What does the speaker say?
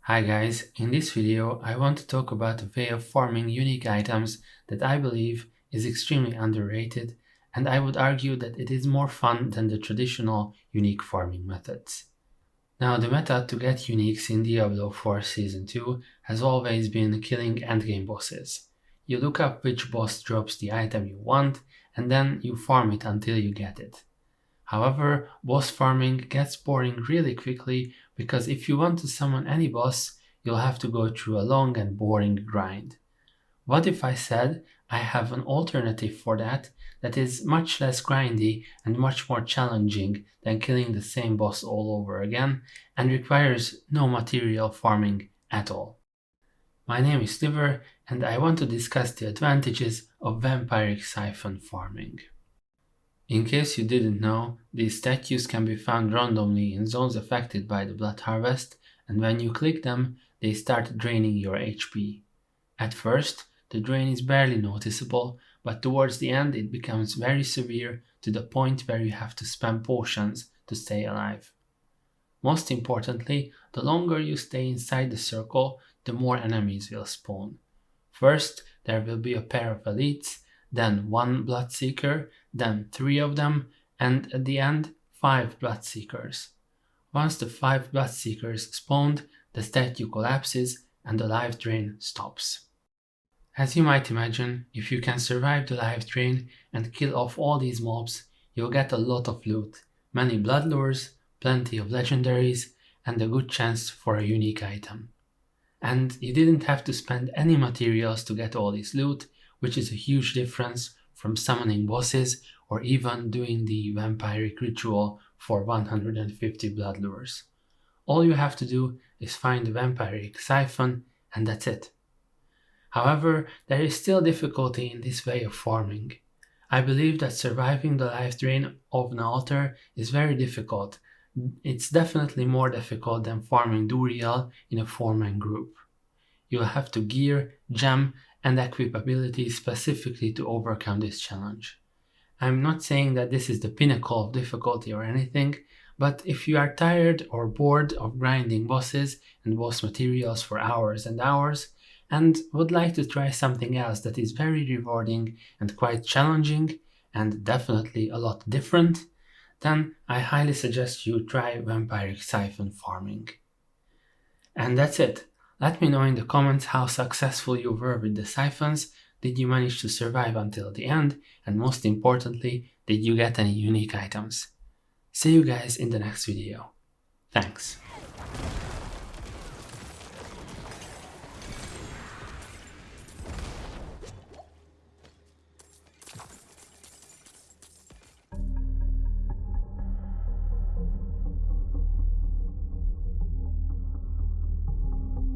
Hi guys, in this video I want to talk about a way of farming unique items that I believe is extremely underrated, and I would argue that it is more fun than the traditional unique farming methods. Now, the method to get uniques in Diablo 4 Season 2 has always been killing endgame bosses. You look up which boss drops the item you want, and then you farm it until you get it. However, boss farming gets boring really quickly because if you want to summon any boss, you'll have to go through a long and boring grind. What if I said I have an alternative for that is much less grindy and much more challenging than killing the same boss all over again and requires no material farming at all? My name is Liver and I want to discuss the advantages of vampiric siphon farming. In case you didn't know, these statues can be found randomly in zones affected by the blood harvest, and when you click them, they start draining your HP. At first, the drain is barely noticeable, but towards the end it becomes very severe to the point where you have to spam potions to stay alive. Most importantly, the longer you stay inside the circle, the more enemies will spawn. First, there will be a pair of elites, then one Bloodseeker, then 3 of them, and at the end, 5 Bloodseekers. Once the 5 Bloodseekers spawned, the statue collapses and the life drain stops. As you might imagine, if you can survive the life drain and kill off all these mobs, you'll get a lot of loot, many blood lures, plenty of legendaries, and a good chance for a unique item. And you didn't have to spend any materials to get all this loot, which is a huge difference from summoning bosses or even doing the vampiric ritual for 150 blood lures. All you have to do is find the vampiric siphon and that's it. However, there is still difficulty in this way of farming. I believe that surviving the life drain of an altar is very difficult. It's definitely more difficult than farming Duriel in a 4-man group. You'll have to gear, gem, and equip abilities specifically to overcome this challenge. I'm not saying that this is the pinnacle of difficulty or anything, but if you are tired or bored of grinding bosses and boss materials for hours and hours, and would like to try something else that is very rewarding and quite challenging, and definitely a lot different, then I highly suggest you try vampiric siphon farming. And that's it. Let me know in the comments how successful you were with the siphons, did you manage to survive until the end, and most importantly, did you get any unique items? See you guys in the next video. Thanks.